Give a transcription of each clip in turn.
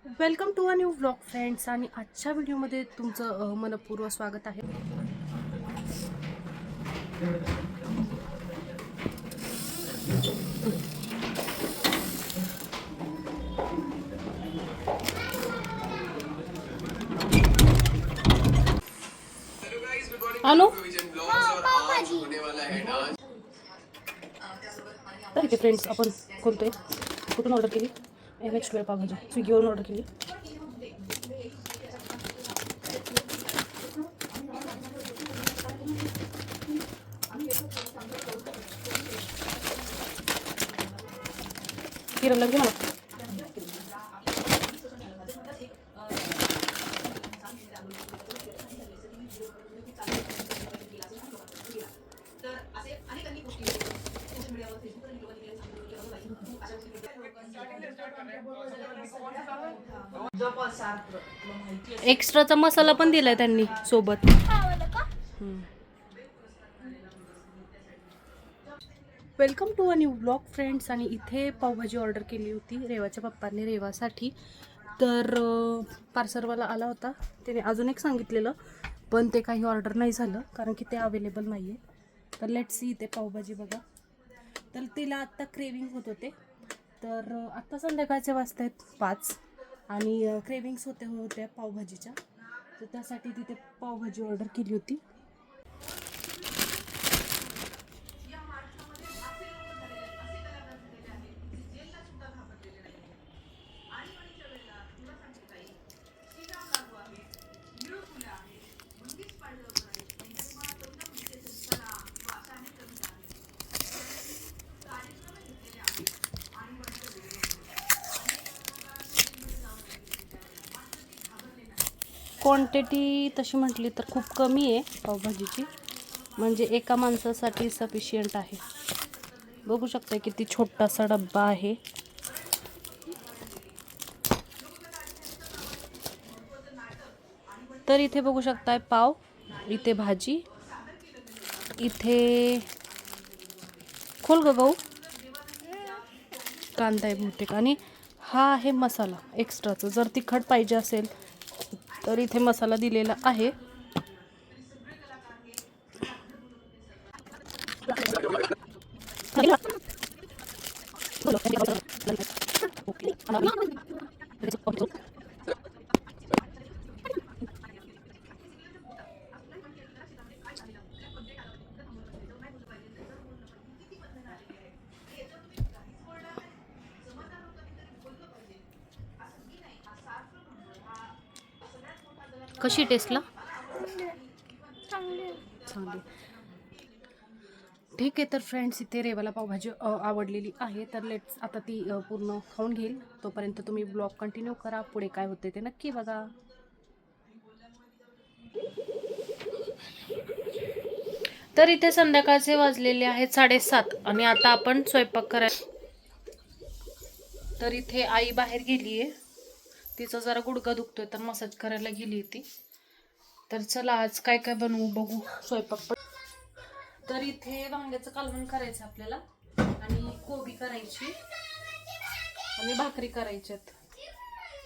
Welcome to a new vlog friends. आणि आजच्या व्हिडिओमध्ये तुमचं मनपूर्वक स्वागत आहे. अनु तर इथे फ्रेंड्स आपण कोणते कुठून ऑर्डर केली? MH12 पावभाजी स्विगीवरून ऑर्डर केली. किरण लागली मला. एक्स्ट्राचा मसाला पण दिलाय त्यांनी सोबत. Welcome to a new blog friends. आणि इथे पावभाजी ऑर्डर केली होती रेवाच्या पप्पांनी रेवासाठी. तर पार्सलवाला आला होता, त्याने अजून एक सांगितलेलं पण ते काही ऑर्डर नाही झालं कारण की ते अवेलेबल नाही आहे. तर लेट्स सी. इथे पावभाजी बघा. तर तिला आत्ता क्रेविंग होत होते. तर आत्ता संध्याकाळचे वाजता आहेत 5 आणि क्रेविंग्स होत्या पावभाजीच्या. तर त्यासाठी तिथे पावभाजी ऑर्डर केली होती. क्वांटिटी तशी म्हटली तर खूप कमी आहे पावभाजीची, म्हणजे एका माणसासाठी सफिशियंट आहे. बघू शकता किती छोटासा डब्बा आहे. तर इथे बघू शकताय पाव, इथे भाजी, इथे खोल गहू, कांदा आहे बहुतेक, आणि हा आहे मसाला एक्स्ट्राचा. जर तिखट पाहिजे असेल तर इथे मसाला दिलेला आहे. कशी टेस्टला? चांगली. ठीक आहे. तर फ्रेंड्स इथे रेवाला पावभाजी आवडलेली आहे. तर लेट्स आता ती पूर्ण खाऊन घेईल. तोपर्यंत तुम्ही ब्लॉग कंटिन्यू करा. पुढे काय होते ते नक्की बघा. तर इथे संध्याकाळचे वाजलेले आहेत 7:30 आणि आता आपण स्वयंपाक करायला. तर इथे आई बाहेर गेली आहे, तिचा जरा गुडघा दुखतोय तर मसाज करायला गेली ती. तर चला आज काय काय बनवू बघू स्वयंपाक. तर इथे वांग्याचं कालवण करायचं आपल्याला, आणि कोबी करायची आणि भाकरी करायच्यात.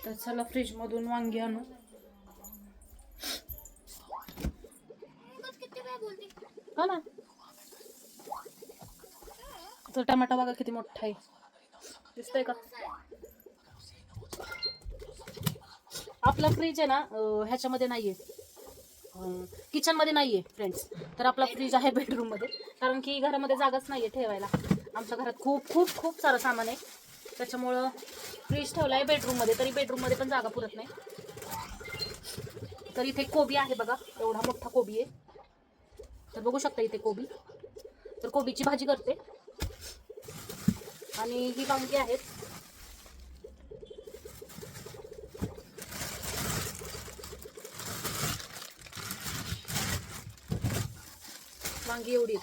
तर चला फ्रीज मधून वांगी आणू. हा ना, तर टमाटा बघा किती मोठा आहे, दिसतंय का? आपला फ्रीज आहे ना ह्याच्यामध्ये नाहीये, किचन मध्ये नाहीये फ्रेंड्स. तर आपला फ्रीज आहे बेडरूम मध्ये, कारण की घरामध्ये जागाच नाहीये ठेवायला. आमच्या घरात खूप खूप खूप सारं सामान आहे, त्याच्यामुळं फ्रीज ठेवलाय बेडरूम मध्ये. तरी बेडरूम मध्ये पण जागा पुरत नाही. तर इथे कोबी आहे बघा, एवढा मोठा कोबी आहे. तर बघू शकता इथे कोबी. तर कोबीची भाजी करते. आणि ही वांगी आहेत. वांगी एवढी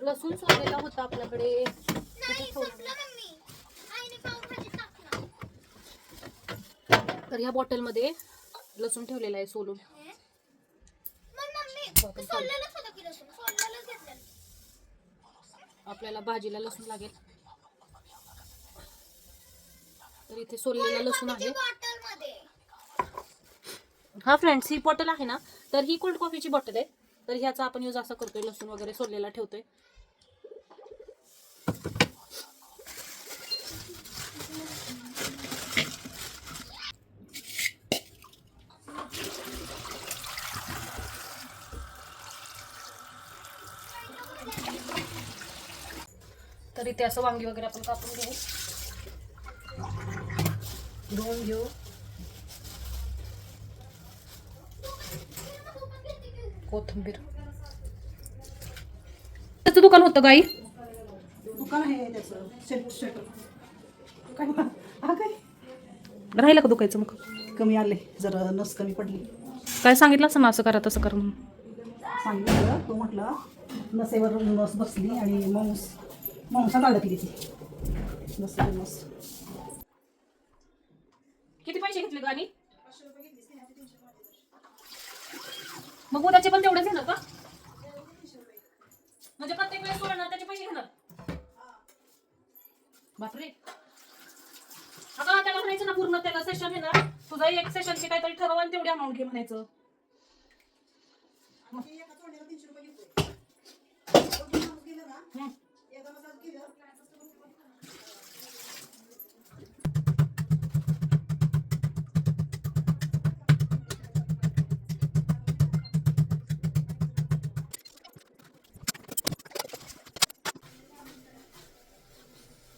लसूण सोललेला होता आपल्याकडे. तर ह्या बॉटलमध्ये लसूण ठेवलेला आहे सोलून. आपल्याला भाजीला लसूण लागेल. तर इथे सोललेला लसूण आहे. हा फ्रेंड्स, ही बॉटल आहे ना, तर ही कोल्ड कॉफीची बॉटल आहे. तर ह्याचा आपण यूज असा करतोय, लसूण वगैरे सोललेला ठेवतोय. तर इथे असं वांगी वगैरे आपण कापून घेऊ, धुवून घेऊ. कोथिंबीर. त्याचं दुकान होतं गाई? दुकान आहे त्याचं सेट. काय राहिलं का दुखायचं मग? कमी आले, जरा नस कमी पडली. काय सांगितलं असं ना, असं करा तसं कर म्हणून? सांगितलं तो म्हटलं नसेवर नस बसली आणि मांसात अडकली ती नस. किती पैसे घेतले गाणी? मग उद्याचे पण तेवढेच घेणार का? म्हणजे प्रत्येक वेळेस सोडणार त्याचे पैसे घेणार? बापरे. अगं त्याला म्हणायचं ना, पूर्ण त्याला सेशन घेणार, तुझा एक सेशनची काहीतरी ठरव आणि तेवढी अमाऊंट घे म्हणायचं.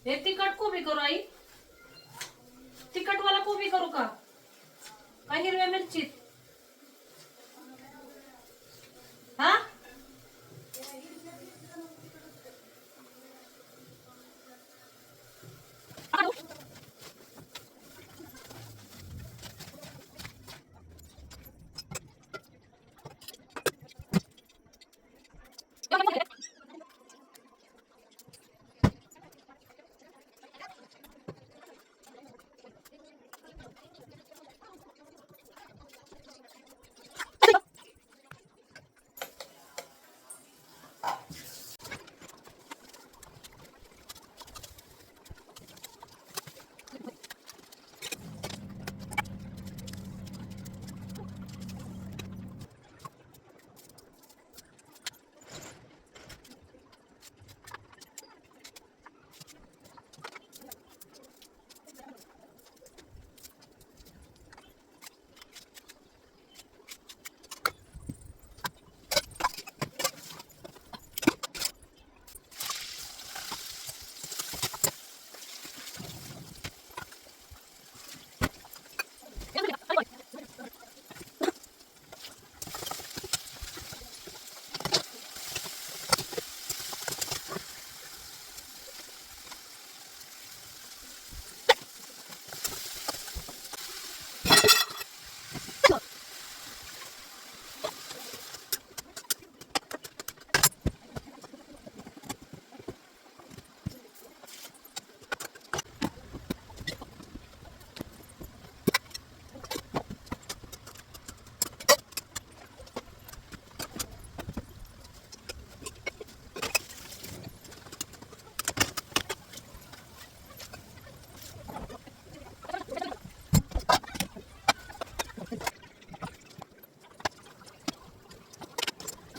हे तिखट कोबी करू आई? तिखटवाला कोबी करू का? काय हिरव्या मिरची? हा,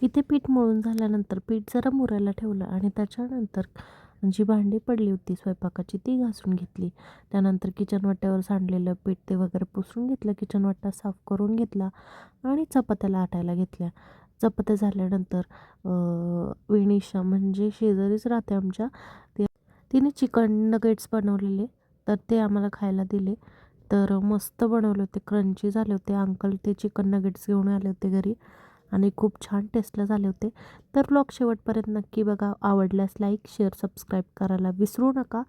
इथे पीठ मळून झाल्यानंतर पीठ जरा मुरायला ठेवलं आणि त्याच्यानंतर जी भांडी पडली होती स्वयंपाकाची ती घासून घेतली. त्यानंतर किचन वाट्यावर सांडलेलं पीठ ते वगैरे पुसून घेतलं, किचन वाटा साफ करून घेतला आणि चपात्या लाटायला घेतल्या. चपात्या झाल्यानंतर विनिशा म्हणजे शेजारीच राहते आमच्या, तिने चिकन नगेट्स बनवलेले, तर ते आम्हाला खायला दिले. तर मस्त बनवले होते, क्रंची झाले होते. अंकल ते चिकन नगेट्स घेऊन आले होते घरी आणि खूप छान टेस्टला झाले होते. तर व्लॉग शेवटपर्यंत नक्की बघा. आवडल्यास लाईक, शेअर, सबस्क्राईब करायला विसरू नका.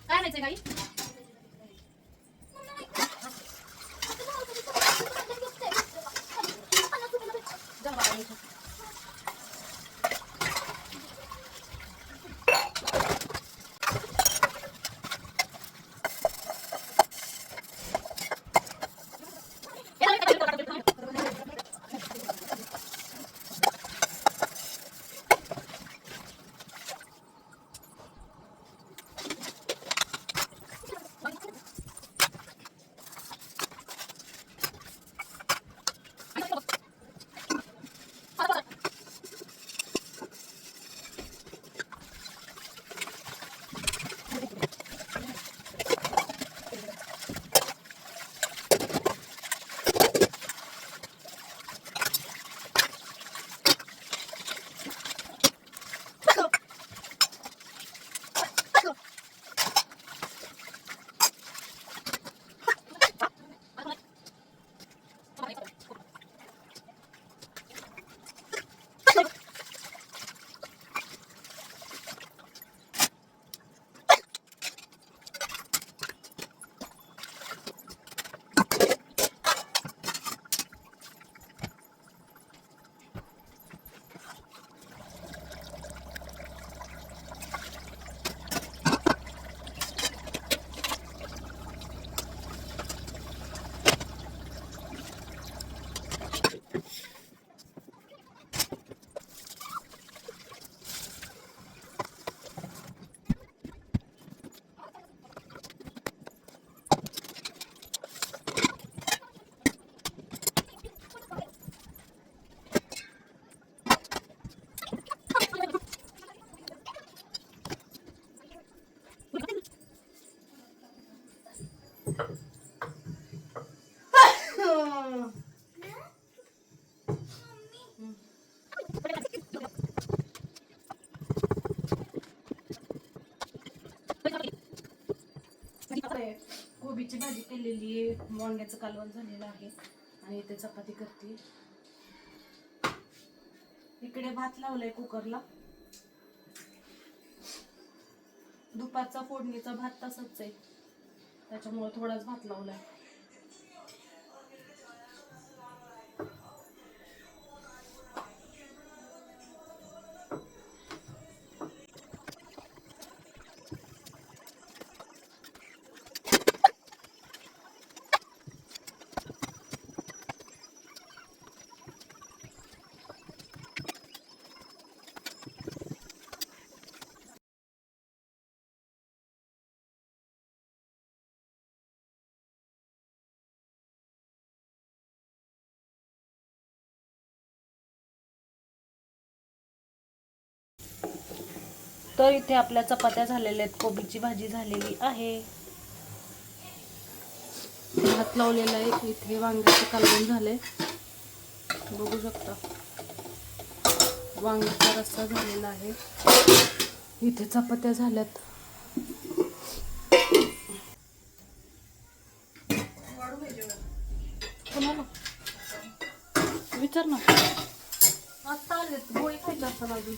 काय आणायचंय गाई? कोबीची भाजी केलेली आहे, वांग्याचं कालवण झालेलं आहे आणि इथे चपाती करते. इकडे भात लावलाय कुकरला. दुपारचा फोडणीचा भात तसाच आहे, त्याच्यामुळे थोडाच भात लावलाय. तर इथे आपल्या चपात्या झालेल्या आहेत, कोबीची भाजी झालेली आहे, भात लावलेला आहे, इथे वांग्याचं कालवण झालंय, बघू शकता. वांग्याचा रस्सा झालेला आहे, इथे चपात्या झाल्यात. कोणाला विचार ना, आता आलेत, गोळी खायची असतात अजून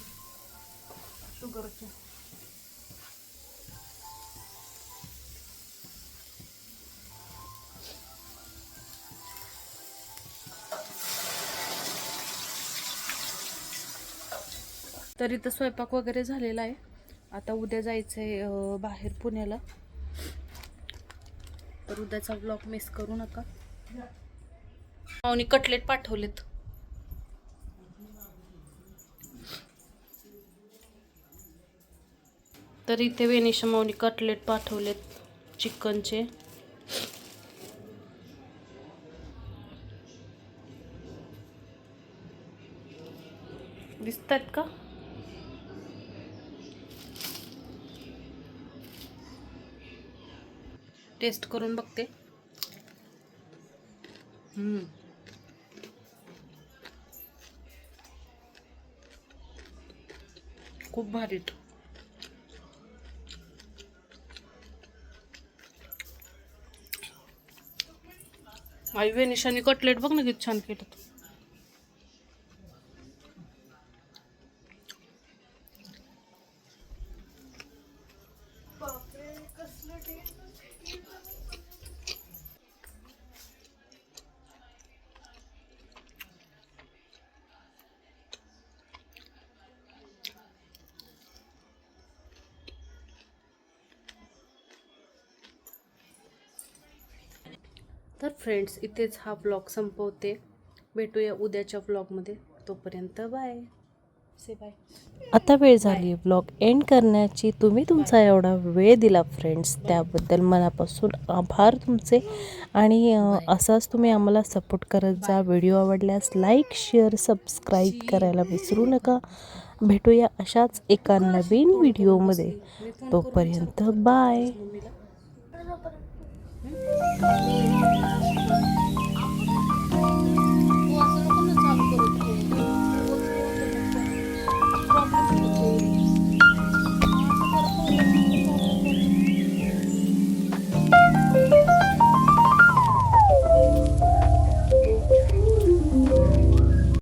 शुगरच्या. तर इथं स्वयंपाक वगैरे झालेला आहे. आता उद्या जायचंय बाहेर पुण्याला, तर उद्याचा व्लॉग मिस करू नका. माऊनी कटलेट पाठवलेत. तर इथे वेनिशा माऊनी कटलेट पाठवलेत चिकनचे. दिसतात का? टेस्ट करून बघते. खूप भारीत. आई वेनिशाने कटलेट बघ ना किती छान केलं. तर फ्रेंड्स, इथेच हा ब्लॉग संपवते. भेटूया उद्याच्या ब्लॉगमध्ये. तोपर्यंत बाय. से बाय. आता वेळ झाली ब्लॉग एंड करण्याची. तुम्ही तुमचा एवढा वेळ दिला फ्रेंड्स, त्याबद्दल मनापासून आभार तुमचे. आणि असाच तुम्ही आम्हाला सपोर्ट करत जा. व्हिडिओ आवडल्यास लाईक, शेअर, सबस्क्राईब करायला विसरू नका. भेटूया अशाच एका नवीन व्हिडिओमध्ये. तोपर्यंत बाय.